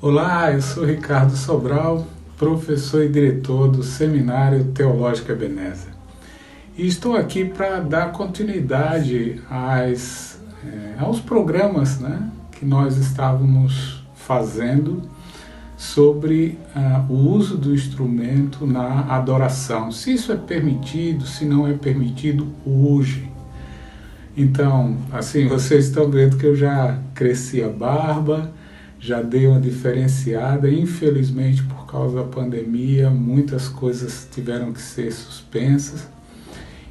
Olá, eu sou Ricardo Sobral, professor e diretor do Seminário Teológico Ebenezer. E estou aqui para dar continuidade aos programas, que nós estávamos fazendo sobre o uso do instrumento na adoração. Se isso é permitido, se não é permitido hoje. Então, assim, vocês estão vendo que eu já cresci a barba, já dei uma diferenciada. Infelizmente, por causa da pandemia, muitas coisas tiveram que ser suspensas.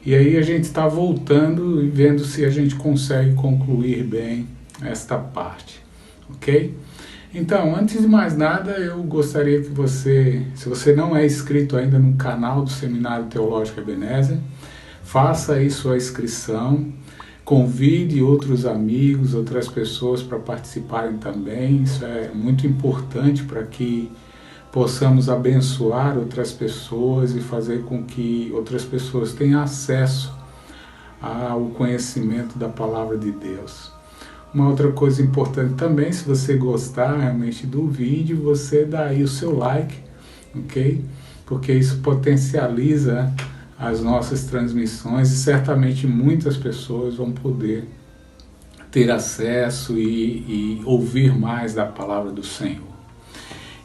E aí a gente está voltando e vendo se a gente consegue concluir bem esta parte, ok? Então, antes de mais nada, eu gostaria que você, se você não é inscrito ainda no canal do Seminário Teológico Ebenezer, faça aí sua inscrição. Convide outros amigos, outras pessoas para participarem também. Isso é muito importante para que possamos abençoar outras pessoas e fazer com que outras pessoas tenham acesso ao conhecimento da Palavra de Deus. Uma outra coisa importante também, se você gostar realmente do vídeo, você dá aí o seu like, ok? Porque isso potencializa as nossas transmissões e certamente muitas pessoas vão poder ter acesso e ouvir mais da palavra do Senhor.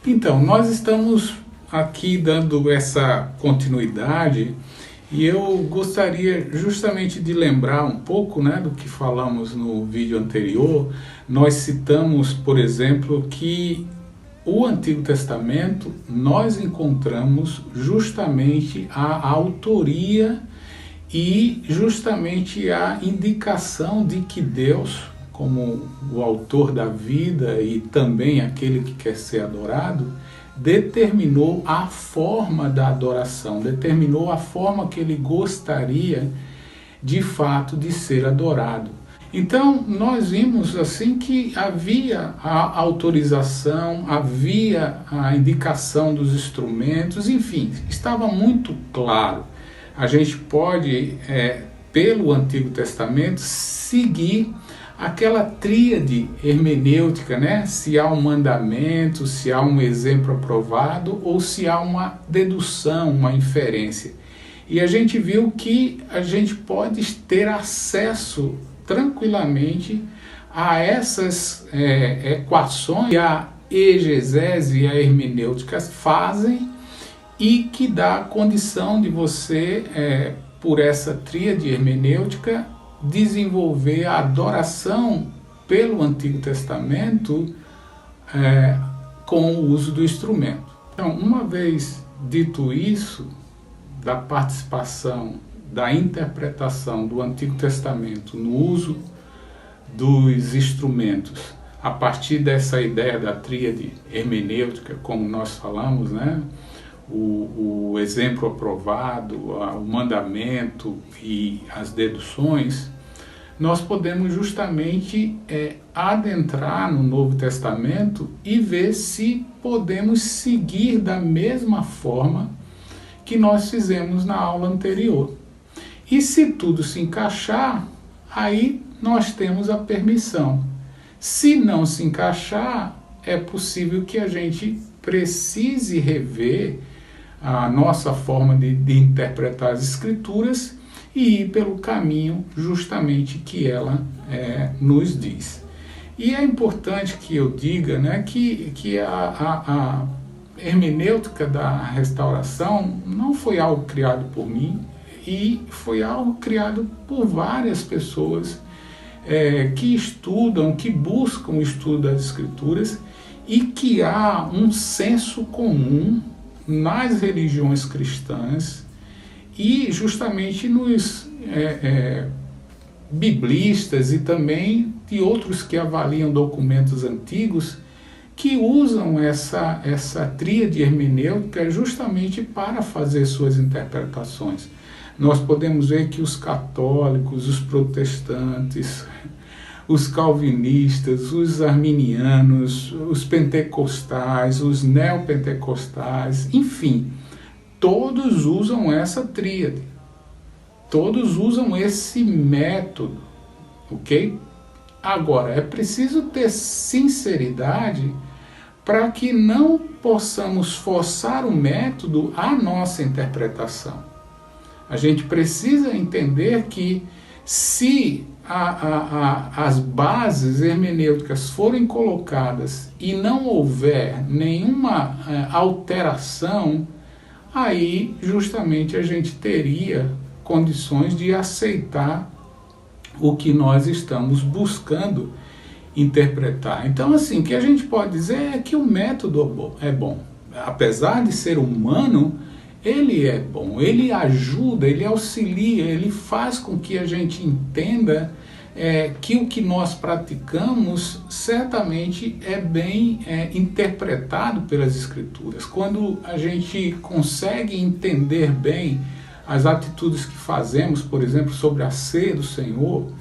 Então, nós estamos aqui dando essa continuidade e eu gostaria justamente de lembrar um pouco do que falamos no vídeo anterior. Nós citamos, por exemplo, que o Antigo Testamento, nós encontramos justamente a autoria e justamente a indicação de que Deus, como o autor da vida e também aquele que quer ser adorado, determinou a forma da adoração, determinou a forma que ele gostaria de fato de ser adorado. Então, nós vimos assim que havia a autorização, havia a indicação dos instrumentos, enfim, estava muito claro. A gente pode, pelo Antigo Testamento, seguir aquela tríade hermenêutica, se há um mandamento, se há um exemplo aprovado ou se há uma dedução, uma inferência. E a gente viu que a gente pode ter acesso tranquilamente a essas equações que a exegese e a hermenêutica fazem e que dá a condição de você, por essa tríade hermenêutica, desenvolver a adoração pelo Antigo Testamento com o uso do instrumento. Então, uma vez dito isso, da participação, da interpretação do Antigo Testamento no uso dos instrumentos, a partir dessa ideia da tríade hermenêutica, como nós falamos, o exemplo aprovado, o mandamento e as deduções, nós podemos justamente adentrar no Novo Testamento e ver se podemos seguir da mesma forma que nós fizemos na aula anterior. E se tudo se encaixar, aí nós temos a permissão. Se não se encaixar, é possível que a gente precise rever a nossa forma de interpretar as Escrituras e ir pelo caminho justamente que ela nos diz. E é importante que eu diga que a hermenêutica da restauração não foi algo criado por mim, e foi algo criado por várias pessoas que estudam, que buscam o estudo das Escrituras, e que há um senso comum nas religiões cristãs e justamente nos biblistas e também de outros que avaliam documentos antigos, que usam essa tríade hermenêutica justamente para fazer suas interpretações. Nós podemos ver que os católicos, os protestantes, os calvinistas, os arminianos, os pentecostais, os neopentecostais, enfim, todos usam essa tríade, todos usam esse método, ok? Agora, é preciso ter sinceridade para que não possamos forçar o método à nossa interpretação. A gente precisa entender que se as bases hermenêuticas forem colocadas e não houver nenhuma alteração, aí justamente a gente teria condições de aceitar o que nós estamos buscando interpretar. Então, assim, o que a gente pode dizer é que o método é bom. Apesar de ser humano, ele é bom, ele ajuda, ele auxilia, ele faz com que a gente entenda que o que nós praticamos certamente é bem interpretado pelas Escrituras. Quando a gente consegue entender bem as atitudes que fazemos, por exemplo, sobre a ceia do Senhor,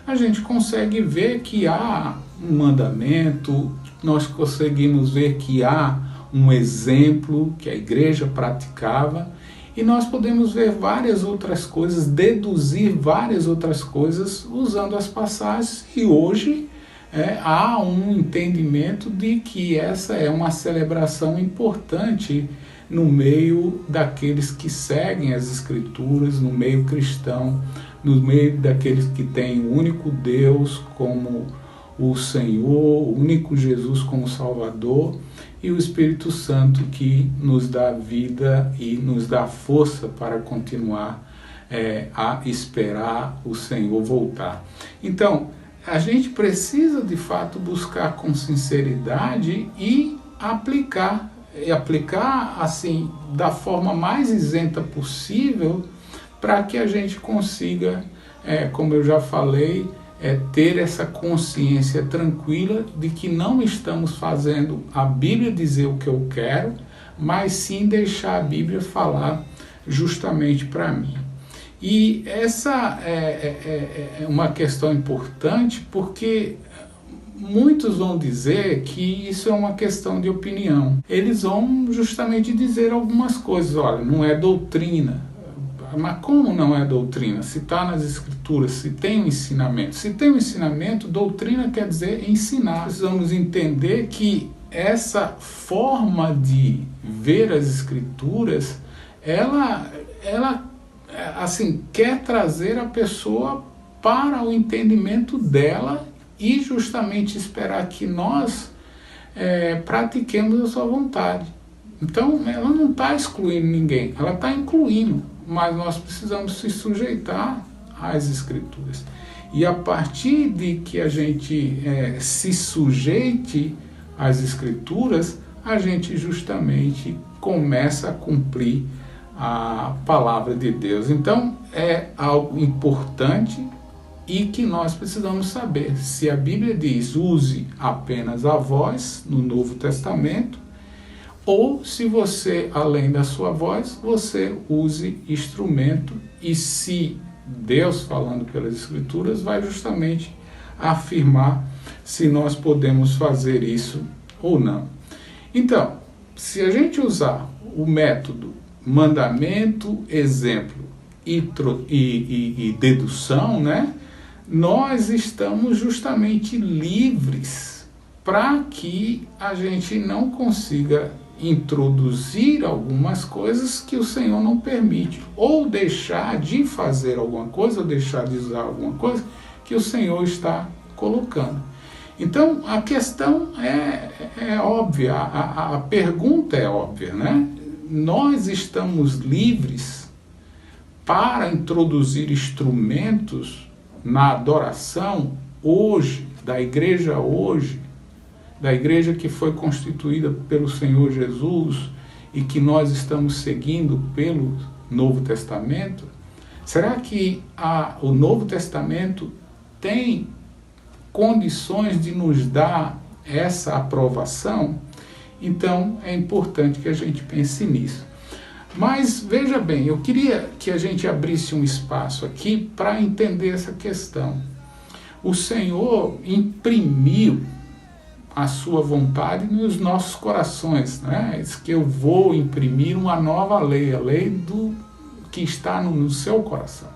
a gente consegue ver que há um mandamento, nós conseguimos ver que há um exemplo que a igreja praticava, e nós podemos ver várias outras coisas, deduzir várias outras coisas usando as passagens, e hoje há um entendimento de que essa é uma celebração importante no meio daqueles que seguem as Escrituras, no meio cristão, no meio daqueles que têm o único Deus como o Senhor, o único Jesus como Salvador, e o Espírito Santo que nos dá vida e nos dá força para continuar a esperar o Senhor voltar. Então, a gente precisa de fato buscar com sinceridade e aplicar assim da forma mais isenta possível, para que a gente consiga, como eu já falei, ter essa consciência tranquila de que não estamos fazendo a Bíblia dizer o que eu quero, mas sim deixar a Bíblia falar justamente para mim. E essa é uma questão importante, porque muitos vão dizer que isso é uma questão de opinião. Eles vão justamente dizer algumas coisas, olha, não é doutrina. Mas como não é doutrina? Se está nas Escrituras, se tem um ensinamento. Se tem um ensinamento, doutrina quer dizer ensinar. Precisamos entender que essa forma de ver as Escrituras, ela assim, quer trazer a pessoa para o entendimento dela e justamente esperar que nós pratiquemos a sua vontade. Então, ela não está excluindo ninguém, ela está incluindo, mas nós precisamos se sujeitar às Escrituras. E a partir de que a gente se sujeite às Escrituras, a gente justamente começa a cumprir a palavra de Deus. Então, é algo importante e que nós precisamos saber. Se a Bíblia diz, use apenas a voz no Novo Testamento, ou se você, além da sua voz, você use instrumento, e se Deus, falando pelas Escrituras, vai justamente afirmar se nós podemos fazer isso ou não. Então, se a gente usar o método mandamento, exemplo e dedução, né, nós estamos justamente livres para que a gente não consiga introduzir algumas coisas que o Senhor não permite, ou deixar de fazer alguma coisa, ou deixar de usar alguma coisa que o Senhor está colocando. Então, a questão é óbvia, a pergunta é óbvia, né? Nós estamos livres para introduzir instrumentos na adoração hoje, da igreja que foi constituída pelo Senhor Jesus e que nós estamos seguindo pelo Novo Testamento? Será que o Novo Testamento tem condições de nos dar essa aprovação? Então é importante que a gente pense nisso. Mas veja bem, eu queria que a gente abrisse um espaço aqui para entender essa questão. O Senhor imprimiu a sua vontade nos nossos corações, né? Diz que eu vou imprimir uma nova lei, a lei do que está no seu coração.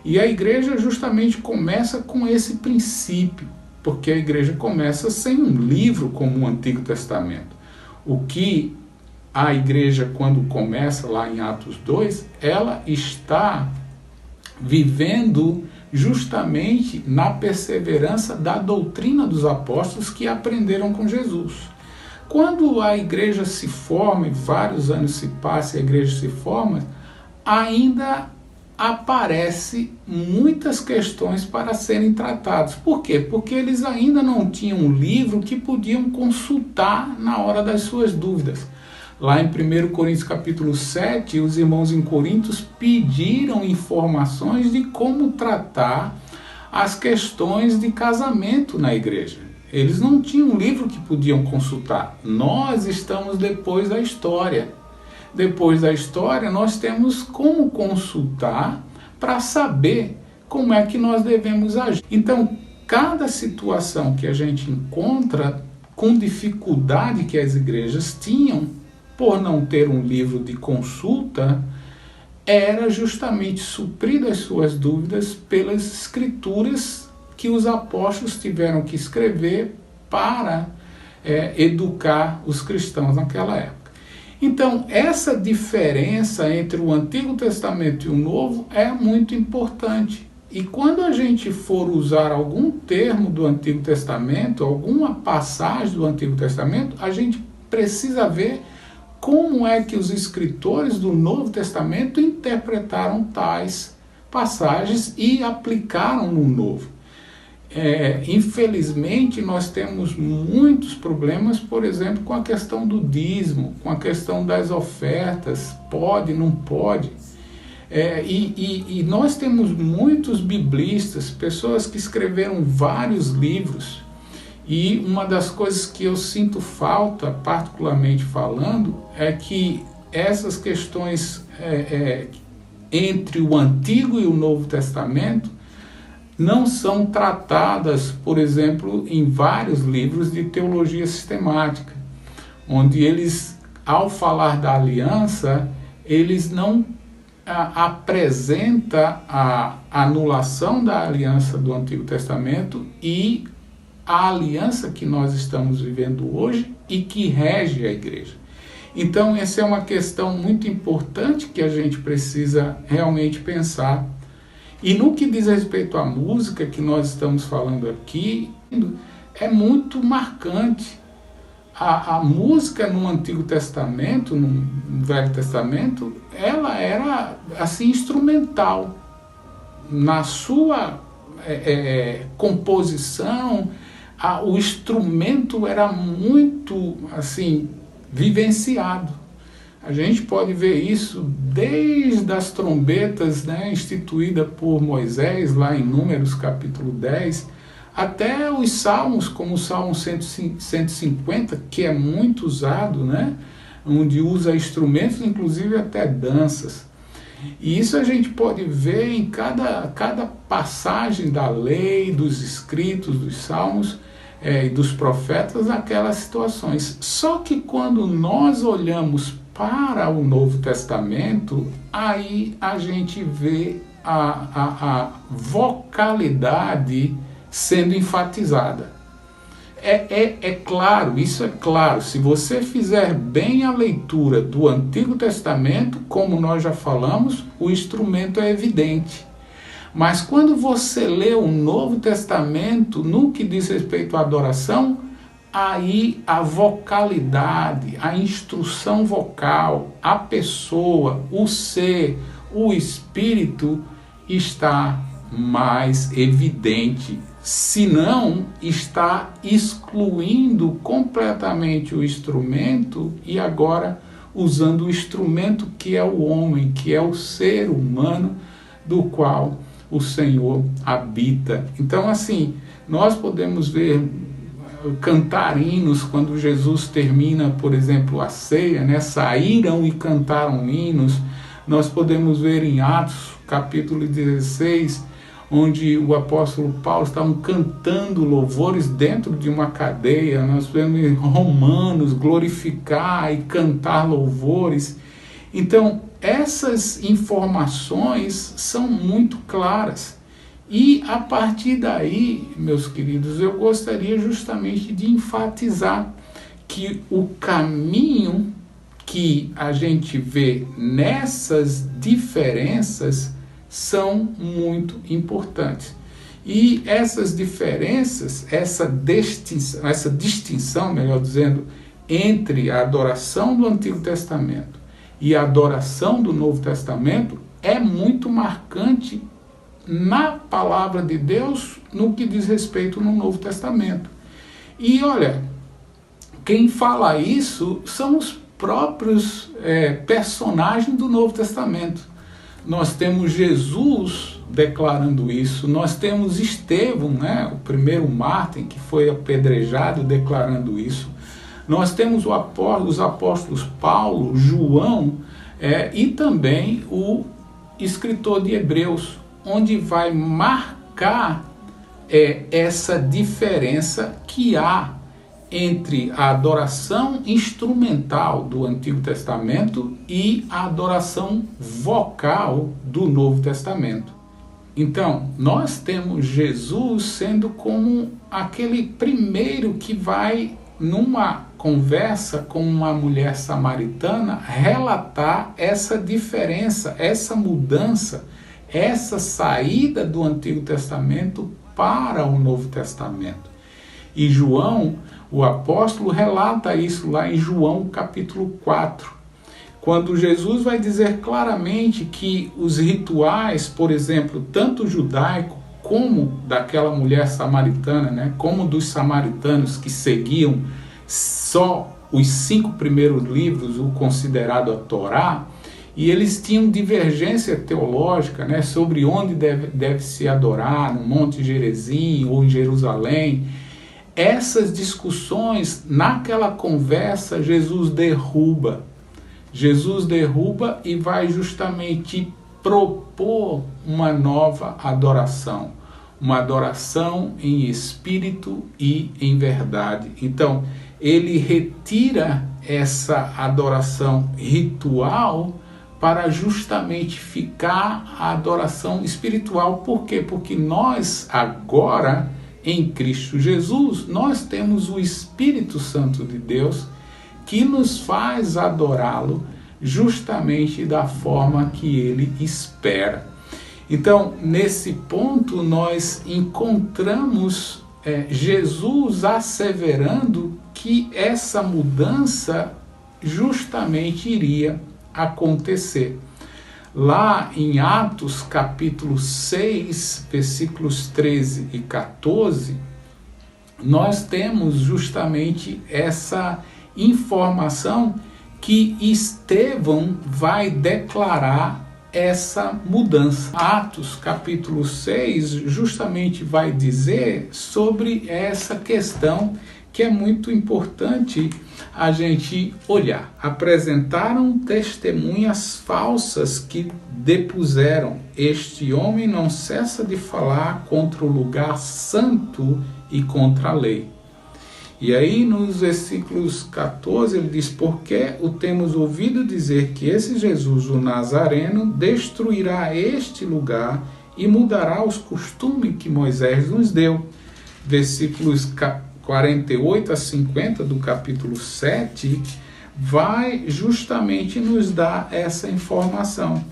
E a igreja justamente começa com esse princípio. porque a igreja começa sem um livro como o Antigo Testamento. O que a igreja, quando começa lá em Atos 2, ela está vivendo justamente na perseverança da doutrina dos apóstolos que aprenderam com Jesus. Quando a igreja se forma, e vários anos se passam e a igreja se forma, ainda aparece muitas questões para serem tratadas. Por quê? Porque eles ainda não tinham um livro que podiam consultar na hora das suas dúvidas. Lá em 1 Coríntios capítulo 7, os irmãos em Coríntios pediram informações de como tratar as questões de casamento na igreja. Eles não tinham um livro que podiam consultar. Nós estamos depois da história. Depois da história, nós temos como consultar para saber como é que nós devemos agir. Então, cada situação que a gente encontra com dificuldade que as igrejas tinham, por não ter um livro de consulta, era justamente suprir as suas dúvidas pelas escrituras que os apóstolos tiveram que escrever para educar os cristãos naquela época. Então, essa diferença entre o Antigo Testamento e o Novo é muito importante. E quando a gente for usar algum termo do Antigo Testamento, alguma passagem do Antigo Testamento, a gente precisa ver como é que os escritores do Novo Testamento interpretaram tais passagens e aplicaram no Novo. Infelizmente, nós temos muitos problemas, por exemplo, com a questão do dízimo, com a questão das ofertas, pode, não pode. E nós temos muitos biblistas, pessoas que escreveram vários livros, e uma das coisas que eu sinto falta, particularmente falando, é que essas questões entre o Antigo e o Novo Testamento não são tratadas, por exemplo, em vários livros de teologia sistemática, onde eles, ao falar da aliança, eles não apresentam a anulação da aliança do Antigo Testamento e a aliança que nós estamos vivendo hoje e que rege a igreja. Então, essa é uma questão muito importante que a gente precisa realmente pensar. E no que diz respeito à música que nós estamos falando aqui, é muito marcante. A música no Antigo Testamento, no Velho Testamento, ela era assim instrumental. Na sua composição, o instrumento era muito assim vivenciado. A gente pode ver isso desde as trombetas, instituídas por Moisés, lá em Números capítulo 10, até os salmos, como o Salmo 150, que é muito usado, onde usa instrumentos, inclusive até danças. E isso a gente pode ver em cada passagem da lei, dos escritos, dos salmos e dos profetas, aquelas situações. Só que quando nós olhamos para o Novo Testamento, aí a gente vê a vocalidade sendo enfatizada. É claro, isso é claro, se você fizer bem a leitura do Antigo Testamento, como nós já falamos, o instrumento é evidente. Mas quando você lê o Novo Testamento, no que diz respeito à adoração, aí a vocalidade, a instrução vocal, a pessoa, o ser, o espírito está mais evidente. Se não, está excluindo completamente o instrumento e agora usando o instrumento que é o homem, que é o ser humano do qual o Senhor habita. Então, assim, nós podemos ver, cantar hinos quando Jesus termina, por exemplo, a ceia, saíram e cantaram hinos. Nós podemos ver em Atos, capítulo 16, onde o apóstolo Paulo estava cantando louvores dentro de uma cadeia. Nós vemos em Romanos glorificar e cantar louvores. Então, essas informações são muito claras. E a partir daí, meus queridos, eu gostaria justamente de enfatizar que o caminho que a gente vê nessas diferenças são muito importantes. E essas diferenças, essa distinção, melhor dizendo, entre a adoração do Antigo Testamento e a adoração do Novo Testamento é muito marcante na palavra de Deus no que diz respeito no Novo Testamento. E olha, quem fala isso são os próprios personagens do Novo Testamento. Nós temos Jesus declarando isso, nós temos Estevão, o primeiro mártir que foi apedrejado, declarando isso. Nós temos os apóstolos Paulo, João e também o escritor de Hebreus, onde vai marcar essa diferença que há entre a adoração instrumental do Antigo Testamento e a adoração vocal do Novo Testamento. Então, nós temos Jesus sendo como aquele primeiro que vai, numa conversa com uma mulher samaritana, relatar essa diferença, essa mudança, essa saída do Antigo Testamento para o Novo Testamento. E João, o apóstolo, relata isso lá em João capítulo 4, quando Jesus vai dizer claramente que os rituais, por exemplo, tanto judaico como daquela mulher samaritana, como dos samaritanos que seguiam só os 5 primeiros livros, o considerado a Torá, e eles tinham divergência teológica sobre onde deve se adorar, no Monte Gerizim ou em Jerusalém. Essas discussões, naquela conversa, Jesus derruba e vai justamente propor uma nova adoração, uma adoração em espírito e em verdade. Então, ele retira essa adoração ritual para justamente ficar a adoração espiritual. Por quê? Porque nós agora, em Cristo Jesus, nós temos o Espírito Santo de Deus que nos faz adorá-lo justamente da forma que ele espera. Então, nesse ponto, nós encontramos Jesus asseverando que essa mudança justamente iria acontecer. Lá em Atos capítulo 6, versículos 13 e 14, nós temos justamente essa informação que Estevão vai declarar essa mudança. Atos capítulo 6 justamente vai dizer sobre essa questão que é muito importante a gente olhar. Apresentaram testemunhas falsas que depuseram: este homem não cessa de falar contra o lugar santo e contra a lei. E aí nos versículos 14 ele diz: porque o temos ouvido dizer que esse Jesus, o Nazareno, destruirá este lugar e mudará os costumes que Moisés nos deu. Versículos 48 a 50 do capítulo 7 vai justamente nos dar essa informação.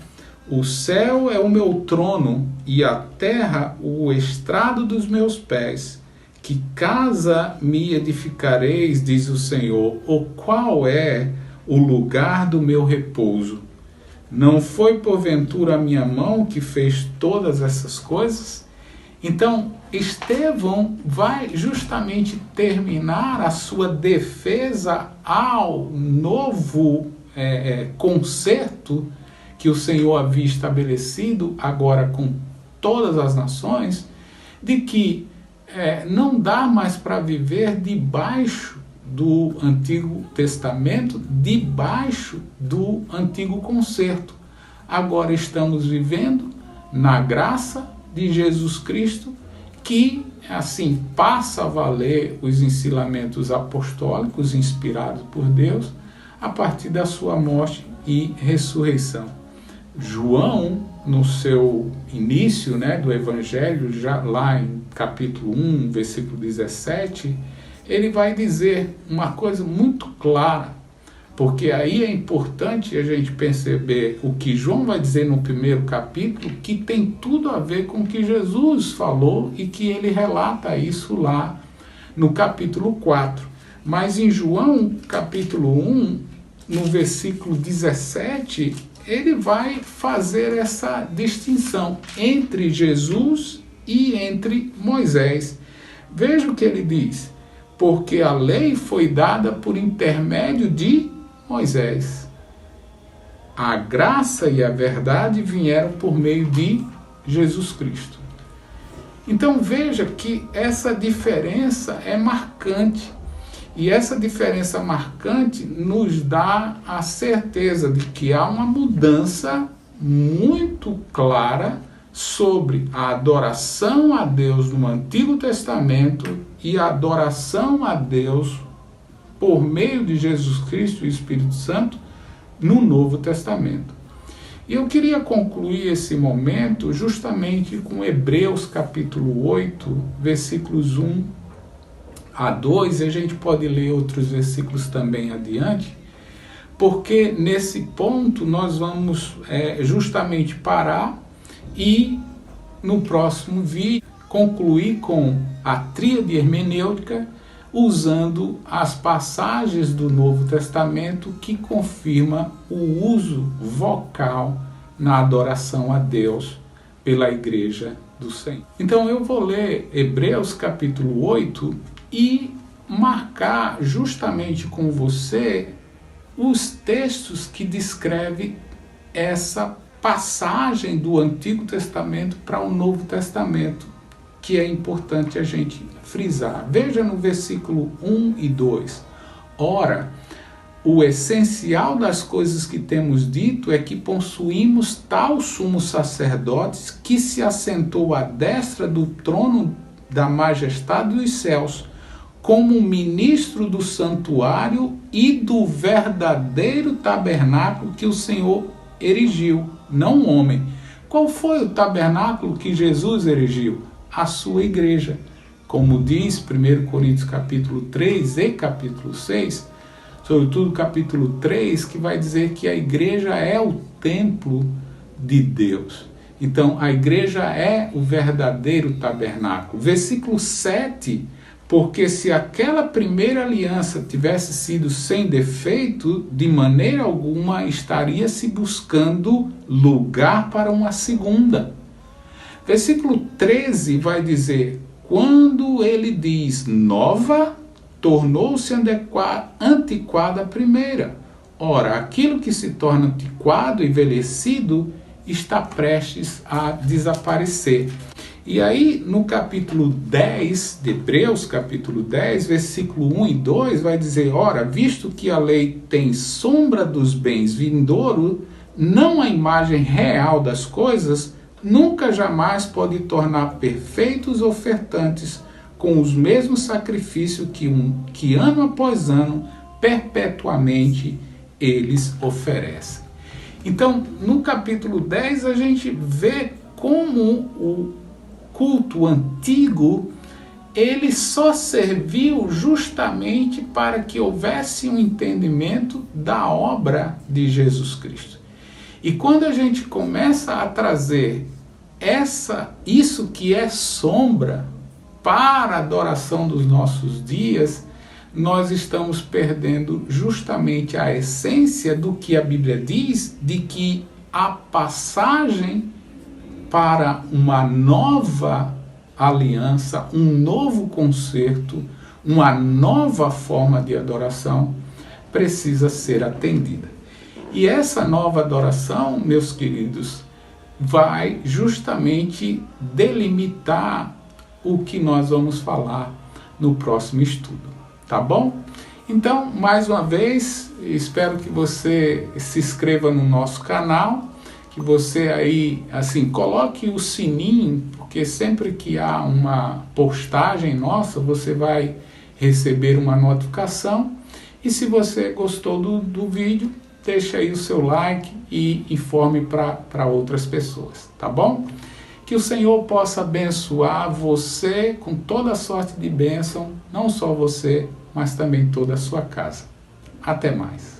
O céu é o meu trono e a terra o estrado dos meus pés. Que casa me edificareis, diz o Senhor, ou qual é o lugar do meu repouso? Não foi porventura a minha mão que fez todas essas coisas? Então, Estevão vai justamente terminar a sua defesa ao novo concerto que o Senhor havia estabelecido agora com todas as nações, de que não dá mais para viver debaixo do Antigo Testamento, debaixo do Antigo Concerto. Agora estamos vivendo na graça de Jesus Cristo, que assim passa a valer os ensinamentos apostólicos inspirados por Deus a partir da sua morte e ressurreição. João no seu início, né, do Evangelho, já lá em capítulo 1, versículo 17, ele vai dizer uma coisa muito clara, porque aí é importante a gente perceber o que João vai dizer no primeiro capítulo, que tem tudo a ver com o que Jesus falou e que ele relata isso lá no capítulo 4. Mas em João, capítulo 1, no versículo 17, ele vai fazer essa distinção entre Jesus e entre Moisés. Veja o que ele diz: porque a lei foi dada por intermédio de Moisés. A graça e a verdade vieram por meio de Jesus Cristo. Então veja que essa diferença é marcante. E essa diferença marcante nos dá a certeza de que há uma mudança muito clara sobre a adoração a Deus no Antigo Testamento e a adoração a Deus por meio de Jesus Cristo e Espírito Santo no Novo Testamento. E eu queria concluir esse momento justamente com Hebreus capítulo 8, versículos 1 a 2, e a gente pode ler outros versículos também adiante, porque nesse ponto nós vamos justamente parar e no próximo vídeo concluir com a tríade hermenêutica, usando as passagens do Novo Testamento que confirma o uso vocal na adoração a Deus pela Igreja do Senhor. Então eu vou ler Hebreus capítulo 8 e marcar justamente com você os textos que descrevem essa passagem do Antigo Testamento para o Novo Testamento, que é importante a gente frisar. Veja no versículo 1 e 2. Ora, o essencial das coisas que temos dito é que possuímos tal sumo sacerdote que se assentou à destra do trono da majestade dos céus, como ministro do santuário e do verdadeiro tabernáculo que o Senhor erigiu, não o homem. Qual foi o tabernáculo que Jesus erigiu? A sua igreja. Como diz 1 Coríntios capítulo 3 e capítulo 6, sobretudo capítulo 3, que vai dizer que a igreja é o templo de Deus. Então, a igreja é o verdadeiro tabernáculo. Versículo 7, porque se aquela primeira aliança tivesse sido sem defeito, de maneira alguma estaria se buscando lugar para uma segunda. Versículo 13 vai dizer, quando ele diz nova, tornou-se antiquada a primeira. Ora, aquilo que se torna antiquado, envelhecido, está prestes a desaparecer. E aí, no capítulo 10 de Hebreus, capítulo 10, versículo 1 e 2, vai dizer, ora, visto que a lei tem sombra dos bens vindouros, não a imagem real das coisas, nunca jamais pode tornar perfeitos ofertantes com os mesmos sacrifícios que ano após ano, perpetuamente, eles oferecem. Então, no capítulo 10, a gente vê como o culto antigo, ele só serviu justamente para que houvesse um entendimento da obra de Jesus Cristo. E quando a gente começa a trazer isso que é sombra para a adoração dos nossos dias, nós estamos perdendo justamente a essência do que a Bíblia diz, de que a passagem para uma nova aliança, um novo concerto, uma nova forma de adoração precisa ser atendida. E essa nova adoração, meus queridos, vai justamente delimitar o que nós vamos falar no próximo estudo, tá bom? Então, mais uma vez, espero que você se inscreva no nosso canal, que você aí, assim, coloque o sininho, porque sempre que há uma postagem nossa, você vai receber uma notificação. E se você gostou do vídeo, deixe aí o seu like e informe para outras pessoas, tá bom? Que o Senhor possa abençoar você com toda sorte de bênção, não só você, mas também toda a sua casa. Até mais.